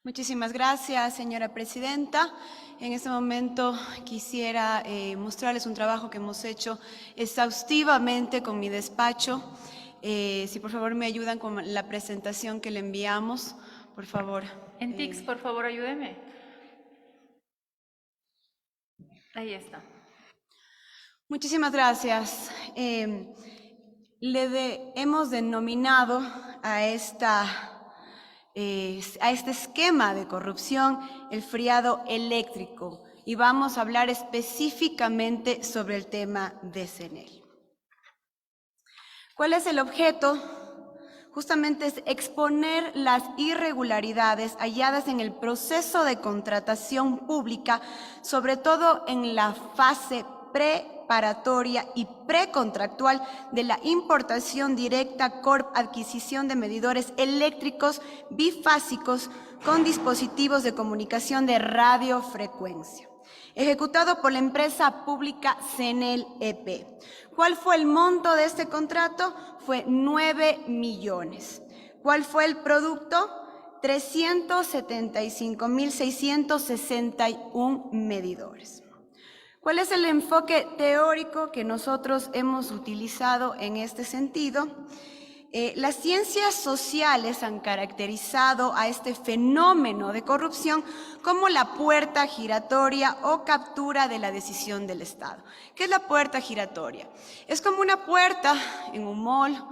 Muchísimas gracias, señora presidenta. En este momento quisiera mostrarles un trabajo que hemos hecho exhaustivamente con mi despacho. Si por favor me ayudan con la presentación que le enviamos, por favor. En TICS, por favor, ayúdeme. Ahí está. Muchísimas gracias. Hemos denominado a este esquema de corrupción el friado eléctrico y vamos a hablar específicamente sobre el tema de CNEL. ¿Cuál es el objeto? Justamente es exponer las irregularidades halladas en el proceso de contratación pública, sobre todo en la fase preparatoria y precontractual de la importación directa Corp adquisición de medidores eléctricos bifásicos con dispositivos de comunicación de radiofrecuencia, ejecutado por la empresa pública CNEL EP. ¿Cuál fue el monto de este contrato? Fue 9 millones. ¿Cuál fue el producto? 375.661 medidores. ¿Cuál es el enfoque teórico que nosotros hemos utilizado en este sentido? Las ciencias sociales han caracterizado a este fenómeno de corrupción como la puerta giratoria o captura de la decisión del Estado. ¿Qué es la puerta giratoria? Es como una puerta en un mall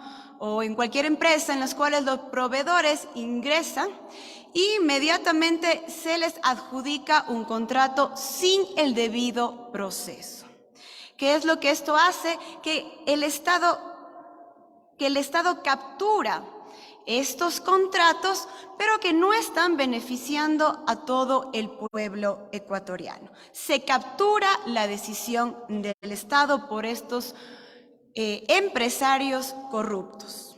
o en cualquier empresa en las cuales los proveedores ingresan y inmediatamente se les adjudica un contrato sin el debido proceso. ¿Qué es lo que esto hace? Que el Estado captura estos contratos, pero que no están beneficiando a todo el pueblo ecuatoriano. Se captura la decisión del Estado por estos empresarios corruptos.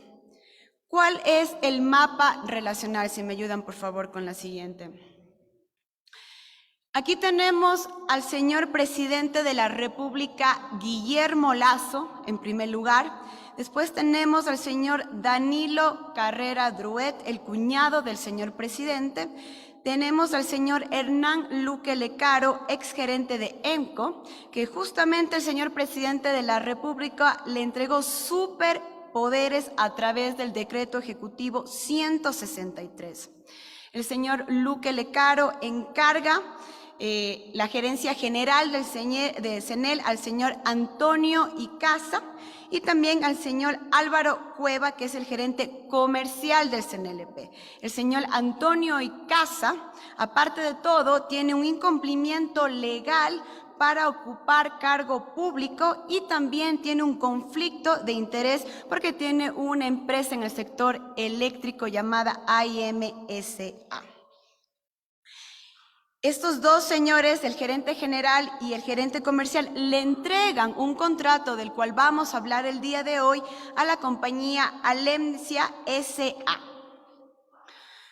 ¿Cuál es el mapa relacional? Si me ayudan, por favor, con la siguiente. Aquí tenemos al señor presidente de la República, Guillermo Lasso, en primer lugar. Después tenemos al señor Danilo Carrera Druet, el cuñado del señor presidente. Tenemos al señor Hernán Luque Lecaro, exgerente de EMCO, que justamente el señor presidente de la República le entregó superpoderes a través del decreto ejecutivo 163. El señor Luque Lecaro encarga la gerencia general de CNEL al señor Antonio Icaza y también al señor Álvaro Cueva, que es el gerente comercial del CNLP. El señor Antonio Icaza, aparte de todo, tiene un incumplimiento legal para ocupar cargo público y también tiene un conflicto de interés porque tiene una empresa en el sector eléctrico llamada IMSA. Estos dos señores, el gerente general y el gerente comercial, le entregan un contrato del cual vamos a hablar el día de hoy a la compañía Alemcia S.A.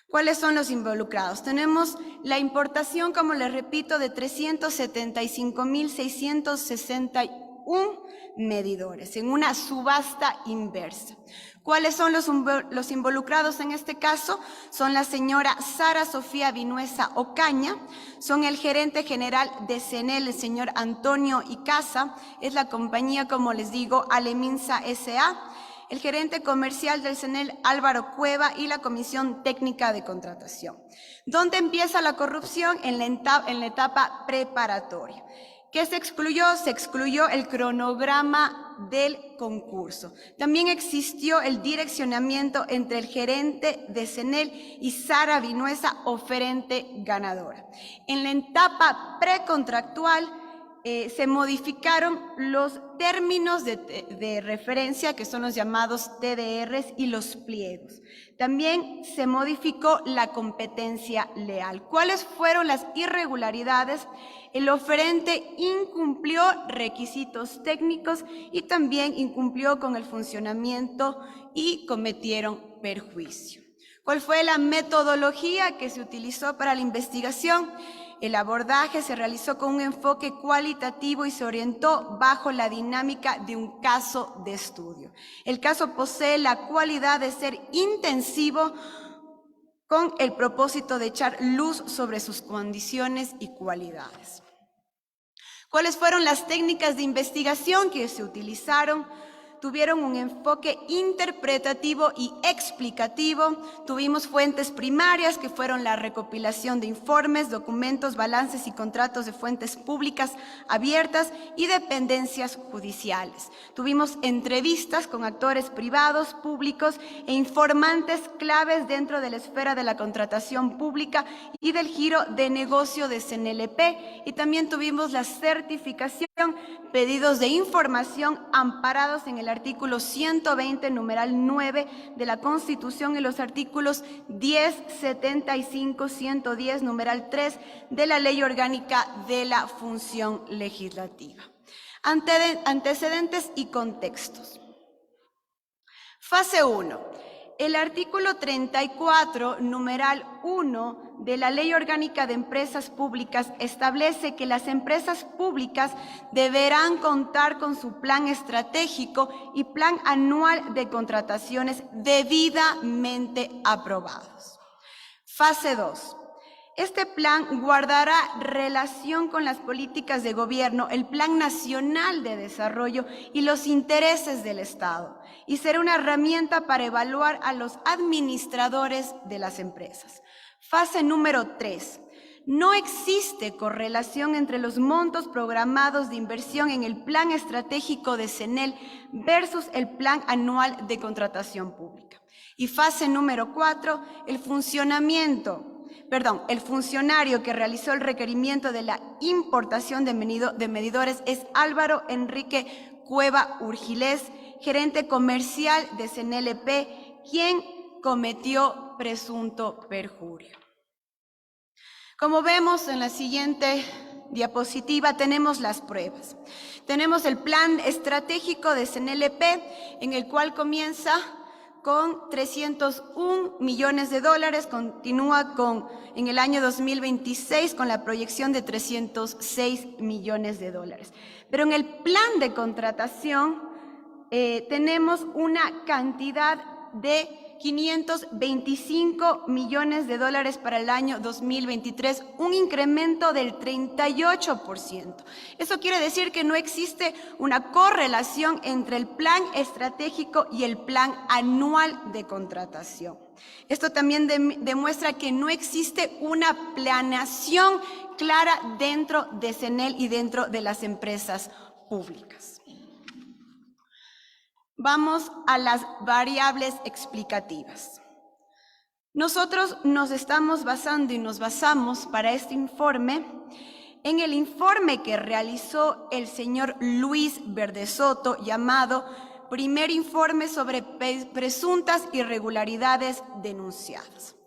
¿Cuáles son los involucrados? Tenemos la importación, como les repito, de 375.661 medidores en una subasta inversa. ¿Cuáles son los involucrados en este caso? Son la señora Sara Sofía Vinuesa Ocaña, son el gerente general de CNEL, el señor Antonio Icaza, es la compañía, como les digo, Aleminsa S.A., el gerente comercial del CNEL Álvaro Cueva y la Comisión Técnica de Contratación. ¿Dónde empieza la corrupción? En la etapa preparatoria. ¿Qué se excluyó? Se excluyó el cronograma del concurso. También existió el direccionamiento entre el gerente de CNEL y Sara Vinuesa, oferente ganadora. En la etapa precontractual se modificaron los términos de referencia, que son los llamados TDRs, y los pliegos. También se modificó la competencia leal. ¿Cuáles fueron las irregularidades? El oferente incumplió requisitos técnicos y también incumplió con el funcionamiento y cometieron perjuicio. ¿Cuál fue la metodología que se utilizó para la investigación? El abordaje se realizó con un enfoque cualitativo y se orientó bajo la dinámica de un caso de estudio. El caso posee la cualidad de ser intensivo con el propósito de echar luz sobre sus condiciones y cualidades. ¿Cuáles fueron las técnicas de investigación que se utilizaron? Tuvieron un enfoque interpretativo y explicativo. Tuvimos fuentes primarias que fueron la recopilación de informes, documentos, balances y contratos de fuentes públicas abiertas y dependencias judiciales. Tuvimos entrevistas con actores privados, públicos e informantes claves dentro de la esfera de la contratación pública y del giro de negocio de CNLP. Y también tuvimos la certificación, pedidos de información amparados en el artículo 120, numeral 9 de la Constitución y los artículos 10, 75, 110, numeral 3 de la Ley Orgánica de la Función Legislativa. Antecedentes y contextos. Fase 1. El artículo 34, numeral 1 de la Ley Orgánica de Empresas Públicas establece que las empresas públicas deberán contar con su plan estratégico y plan anual de contrataciones debidamente aprobados. Fase 2. Este plan guardará relación con las políticas de gobierno, el Plan Nacional de Desarrollo y los intereses del Estado, y será una herramienta para evaluar a los administradores de las empresas. Fase número 3. No existe correlación entre los montos programados de inversión en el Plan Estratégico de CNEL versus el Plan Anual de Contratación Pública. Y fase número 4. El funcionario que realizó el requerimiento de la importación de medidores es Álvaro Enrique Cueva Urgilés, gerente comercial de CNLP, quien cometió presunto perjurio. Como vemos en la siguiente diapositiva, tenemos las pruebas. Tenemos el plan estratégico de CNLP, en el cual comienza con 301 millones de dólares, continúa en el año 2026 con la proyección de 306 millones de dólares. Pero en el plan de contratación tenemos una cantidad de 525 millones de dólares para el año 2023, un incremento del 38%. Eso quiere decir que no existe una correlación entre el plan estratégico y el plan anual de contratación. Esto también demuestra que no existe una planeación clara dentro de CNEL y dentro de las empresas públicas. Vamos a las variables explicativas. Nosotros nos estamos basando y nos basamos para este informe en el informe que realizó el señor Luis Verdesoto, llamado Primer Informe sobre presuntas irregularidades denunciadas.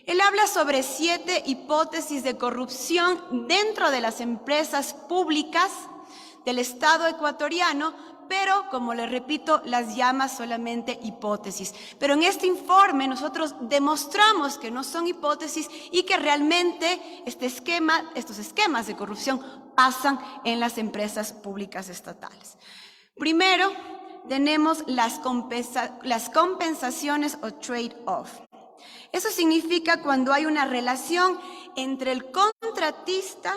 Él habla sobre 7 hipótesis de corrupción dentro de las empresas públicas del Estado ecuatoriano, pero, como les repito, las llama solamente hipótesis. Pero en este informe nosotros demostramos que no son hipótesis y que realmente estos esquemas de corrupción pasan en las empresas públicas estatales. Primero, tenemos las compensaciones o trade-off. Eso significa cuando hay una relación entre el contratista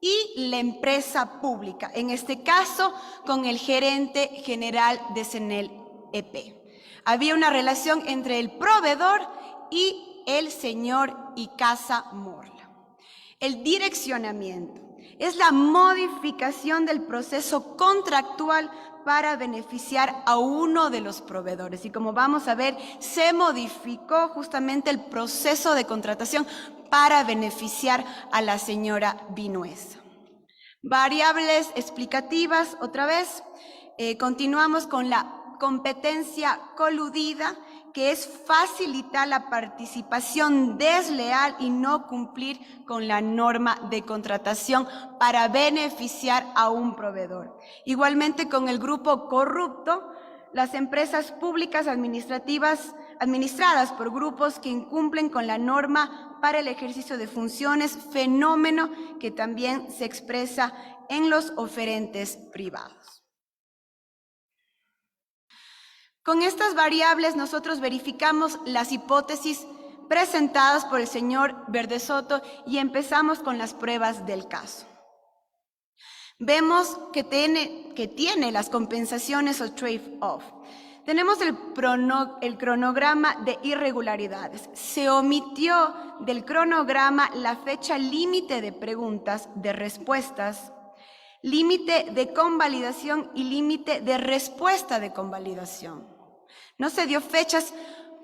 y la empresa pública, en este caso con el gerente general de CNEL-EP. Había una relación entre el proveedor y el señor Icaza Morla. El direccionamiento es la modificación del proceso contractual para beneficiar a uno de los proveedores. Y como vamos a ver, se modificó justamente el proceso de contratación para beneficiar a la señora Vinuesa. Variables explicativas, otra vez, continuamos con la competencia coludida, que es facilitar la participación desleal y no cumplir con la norma de contratación para beneficiar a un proveedor. Igualmente con el grupo corrupto, las empresas públicas administradas por grupos que incumplen con la norma para el ejercicio de funciones, fenómeno que también se expresa en los oferentes privados. Con estas variables nosotros verificamos las hipótesis presentadas por el señor Verdesoto, y empezamos con las pruebas del caso. Vemos que tiene las compensaciones o trade-off. Tenemos el cronograma de irregularidades. Se omitió del cronograma la fecha límite de preguntas, de respuestas, límite de convalidación y límite de respuesta de convalidación. No se dio fechas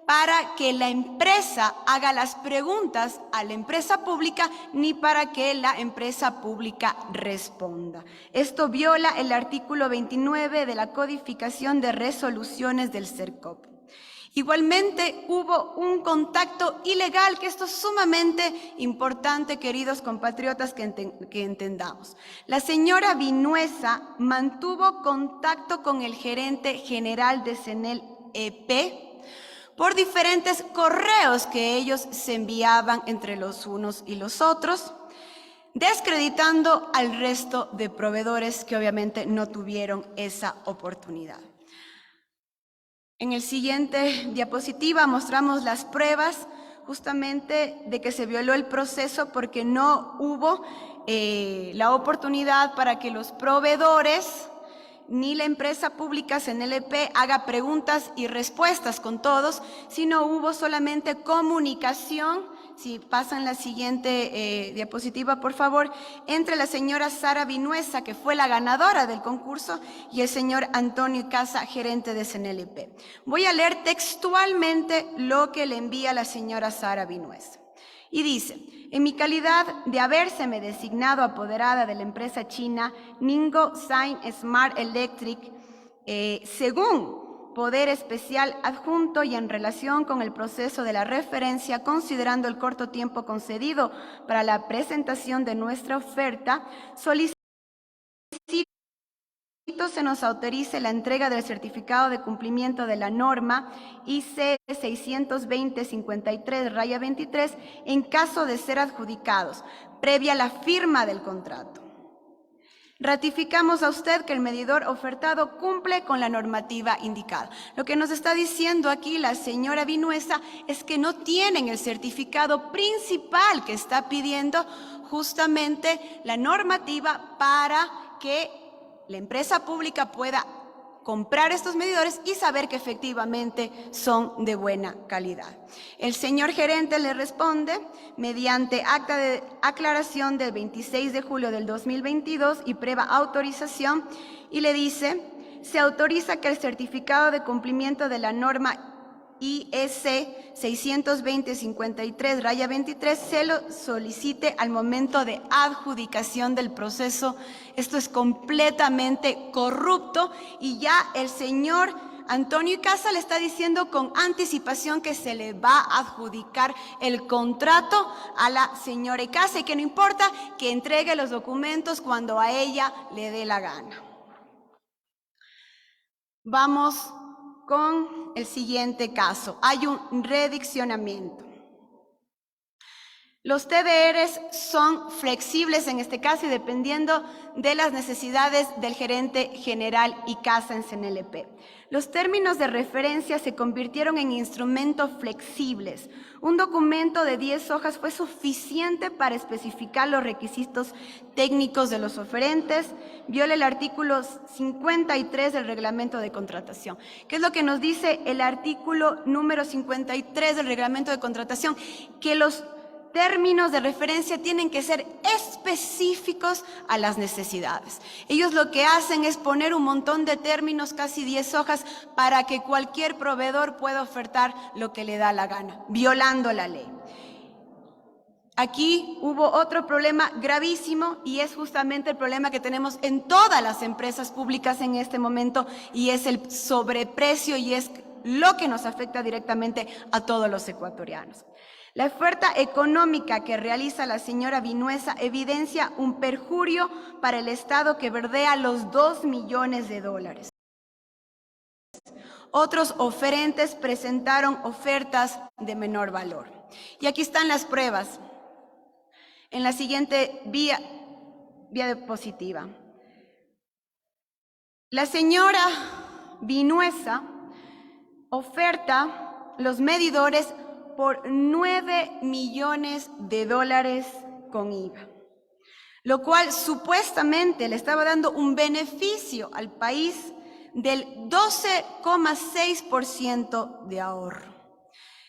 para que la empresa haga las preguntas a la empresa pública, ni para que la empresa pública responda. Esto viola el artículo 29 de la Codificación de Resoluciones del CERCOP. Igualmente hubo un contacto ilegal, que esto es sumamente importante, queridos compatriotas, que entendamos. La señora Vinuesa mantuvo contacto con el gerente general de CENEL EP por diferentes correos que ellos se enviaban entre los unos y los otros, descreditando al resto de proveedores que obviamente no tuvieron esa oportunidad. En el siguiente diapositiva mostramos las pruebas justamente de que se violó el proceso porque no hubo la oportunidad para que los proveedores ni la empresa pública CNLP haga preguntas y respuestas con todos, sino hubo solamente comunicación, si pasan la siguiente diapositiva por favor, entre la señora Sara Vinuesa, que fue la ganadora del concurso, y el señor Antonio Casa, gerente de CNLP. Voy a leer textualmente lo que le envía la señora Sara Vinuesa. Y dice: en mi calidad de habérseme designado apoderada de la empresa china Ningbo Sign Smart Electric, según poder especial adjunto y en relación con el proceso de la referencia, considerando el corto tiempo concedido para la presentación de nuestra oferta, solicito se nos autorice la entrega del certificado de cumplimiento de la norma IC 620-53-23 en caso de ser adjudicados, previa la firma del contrato. Ratificamos a usted que el medidor ofertado cumple con la normativa indicada. Lo que nos está diciendo aquí la señora Vinuesa es que no tienen el certificado principal que está pidiendo justamente la normativa para que la empresa pública pueda comprar estos medidores y saber que efectivamente son de buena calidad. El señor gerente le responde mediante acta de aclaración del 26 de julio del 2022 y previa autorización, y le dice: se autoriza que el certificado de cumplimiento de la norma IEC 620-53-23 se lo solicite al momento de adjudicación del proceso. Esto es completamente corrupto y ya el señor Antonio Casa le está diciendo con anticipación que se le va a adjudicar el contrato a la señora Casa y que no importa que entregue los documentos cuando a ella le dé la gana. Vamos con el siguiente caso. Hay un rediccionamiento. Los TDRs son flexibles en este caso y dependiendo de las necesidades del gerente general y Casa en CNLP. Los términos de referencia se convirtieron en instrumentos flexibles. Un documento de 10 hojas fue suficiente para especificar los requisitos técnicos de los oferentes, viola el artículo 53 del reglamento de contratación. ¿Qué es lo que nos dice el artículo número 53 del reglamento de contratación? Que los términos de referencia tienen que ser específicos a las necesidades. Ellos lo que hacen es poner un montón de términos, casi 10 hojas, para que cualquier proveedor pueda ofertar lo que le da la gana, violando la ley. Aquí hubo otro problema gravísimo y es justamente el problema que tenemos en todas las empresas públicas en este momento, y es el sobreprecio, y es lo que nos afecta directamente a todos los ecuatorianos. La oferta económica que realiza la señora Vinuesa evidencia un perjurio para el Estado que bordea los 2 millones de dólares. Otros oferentes presentaron ofertas de menor valor. Y aquí están las pruebas. En la siguiente vía diapositiva. La señora Vinuesa oferta los medidores por 9 millones de dólares con IVA, lo cual supuestamente le estaba dando un beneficio al país del 12,6% de ahorro.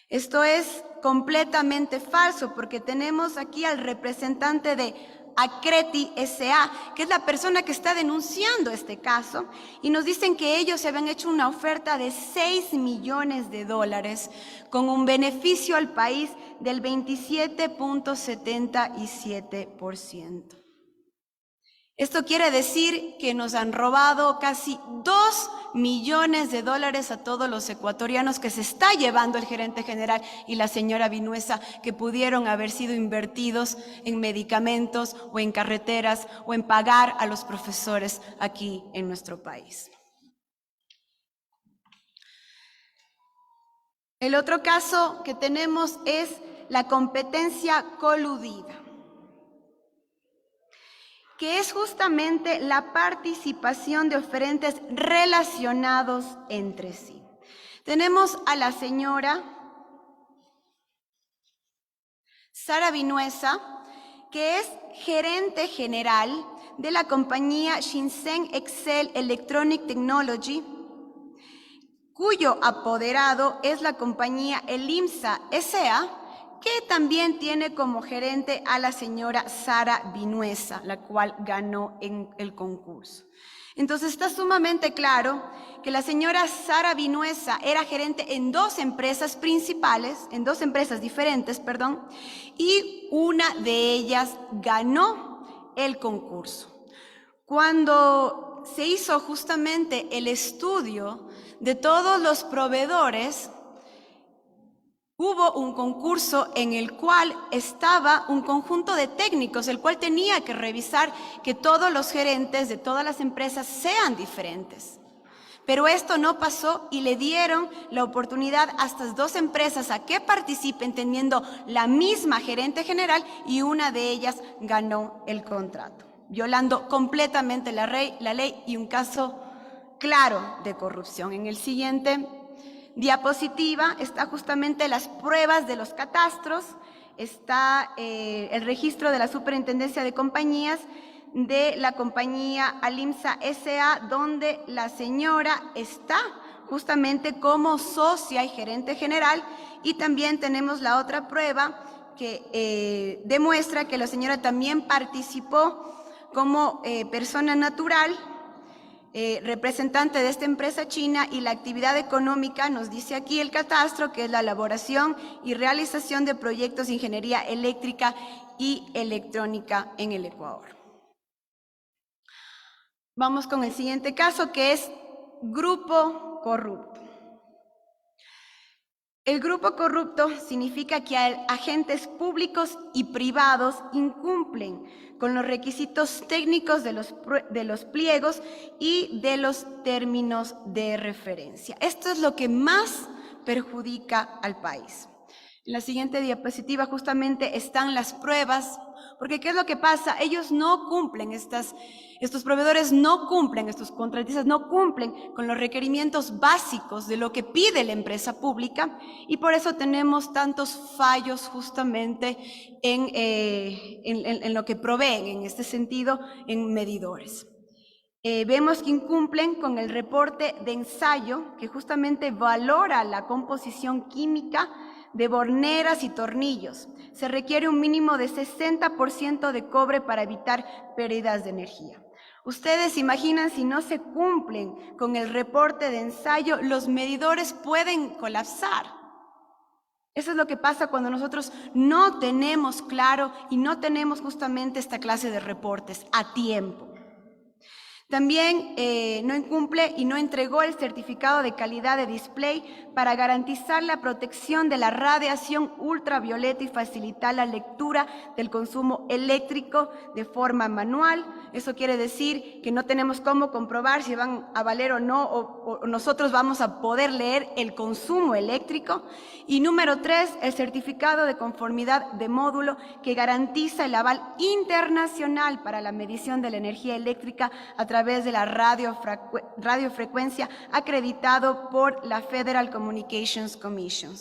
Esto es completamente falso porque tenemos aquí al representante de Acreti S.A., que es la persona que está denunciando este caso, y nos dicen que ellos se habían hecho una oferta de 6 millones de dólares con un beneficio al país del 27,77%. Esto quiere decir que nos han robado casi 2 millones de dólares a todos los ecuatorianos que se está llevando el gerente general y la señora Vinuesa, que pudieron haber sido invertidos en medicamentos o en carreteras o en pagar a los profesores aquí en nuestro país. El otro caso que tenemos es la competencia coludida, que es justamente la participación de oferentes relacionados entre sí. Tenemos a la señora Sara Vinuesa, que es gerente general de la compañía Shinsen Excel Electronic Technology, cuyo apoderado es la compañía Elimsa S.A., que también tiene como gerente a la señora Sara Vinuesa, la cual ganó en el concurso. Entonces está sumamente claro que la señora Sara Vinuesa era gerente en 2 empresas principales, en 2 empresas diferentes, y una de ellas ganó el concurso. Cuando se hizo justamente el estudio de todos los proveedores, hubo un concurso en el cual estaba un conjunto de técnicos, el cual tenía que revisar que todos los gerentes de todas las empresas sean diferentes. Pero esto no pasó y le dieron la oportunidad a estas 2 empresas a que participen teniendo la misma gerente general, y una de ellas ganó el contrato, violando completamente la ley y un caso claro de corrupción. En el siguiente diapositiva está justamente las pruebas de los catastros, está el registro de la Superintendencia de Compañías de la compañía Alimsa S.A., donde la señora está justamente como socia y gerente general, y también tenemos la otra prueba que demuestra que la señora también participó como persona natural, representante de esta empresa china, y la actividad económica nos dice aquí el catastro, que es la elaboración y realización de proyectos de ingeniería eléctrica y electrónica en el Ecuador. Vamos con el siguiente caso, que es grupo corrupto. El grupo corrupto significa que agentes públicos y privados incumplen con los requisitos técnicos de los pliegos y de los términos de referencia. Esto es lo que más perjudica al país. En la siguiente diapositiva justamente están las pruebas, porque ¿qué es lo que pasa? Ellos no cumplen, estos proveedores no cumplen, estos contratistas no cumplen con los requerimientos básicos de lo que pide la empresa pública, y por eso tenemos tantos fallos justamente en lo que proveen, en este sentido, en medidores. Vemos que incumplen con el reporte de ensayo, que justamente valora la composición química de borneras y tornillos. Se requiere un mínimo de 60% de cobre para evitar pérdidas de energía. Ustedes imaginan, si no se cumplen con el reporte de ensayo, los medidores pueden colapsar. Eso es lo que pasa cuando nosotros no tenemos claro y no tenemos justamente esta clase de reportes a tiempo. También no incumple y no entregó el certificado de calidad de display para garantizar la protección de la radiación ultravioleta y facilitar la lectura del consumo eléctrico de forma manual. Eso quiere decir que no tenemos cómo comprobar si van a valer o no, o nosotros vamos a poder leer el consumo eléctrico. Y número 3, el certificado de conformidad de módulo, que garantiza el aval internacional para la medición de la energía eléctrica a través de la radiofrecuencia, acreditado por la Federal Communications Commission.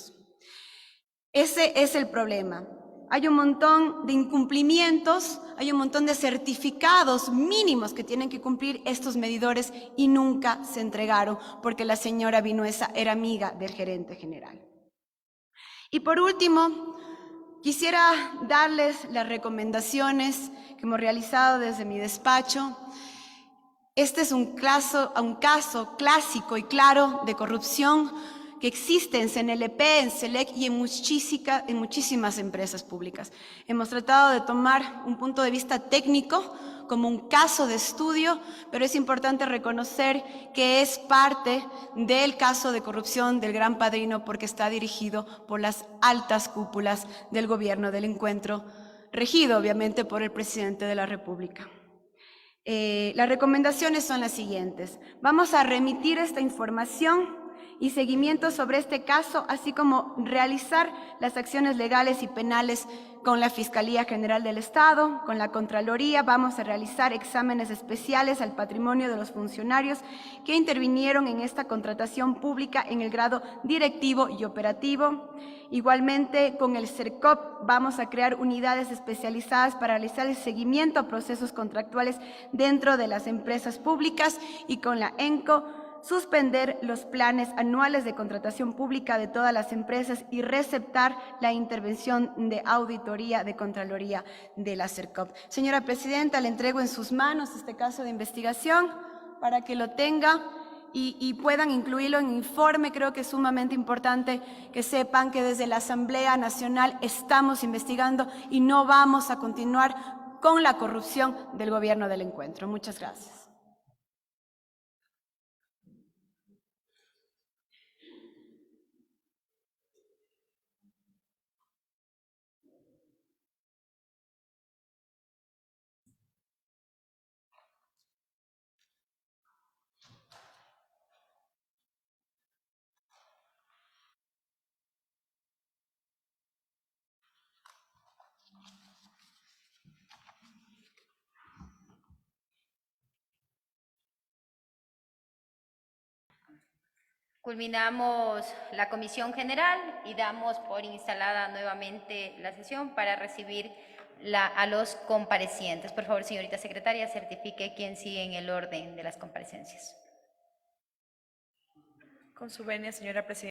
Ese es el problema. Hay un montón de incumplimientos, hay un montón de certificados mínimos que tienen que cumplir estos medidores y nunca se entregaron porque la señora Vinuesa era amiga del gerente general. Y por último, quisiera darles las recomendaciones que hemos realizado desde mi despacho. Este es un caso clásico y claro de corrupción que existe en CNLP, en SELEC y en muchísimas empresas públicas. Hemos tratado de tomar un punto de vista técnico como un caso de estudio, pero es importante reconocer que es parte del caso de corrupción del Gran Padrino porque está dirigido por las altas cúpulas del gobierno del encuentro, regido obviamente por el presidente de la República. Las recomendaciones son las siguientes. Vamos a remitir esta información y seguimiento sobre este caso, así como realizar las acciones legales y penales con la Fiscalía General del Estado, con la Contraloría. Vamos a realizar exámenes especiales al patrimonio de los funcionarios que intervinieron en esta contratación pública en el grado directivo y operativo. Igualmente, con el CERCOP vamos a crear unidades especializadas para realizar el seguimiento a procesos contractuales dentro de las empresas públicas y con la ENCO suspender los planes anuales de contratación pública de todas las empresas y receptar la intervención de auditoría de Contraloría de la CERCOP. Señora Presidenta, le entrego en sus manos este caso de investigación para que lo tenga y puedan incluirlo en informe. Creo que es sumamente importante que sepan que desde la Asamblea Nacional estamos investigando y no vamos a continuar con la corrupción del gobierno del encuentro. Muchas gracias. Culminamos la comisión general y damos por instalada nuevamente la sesión para recibir a los comparecientes. Por favor, señorita secretaria, certifique quién sigue en el orden de las comparecencias. Con su venia, señora presidenta.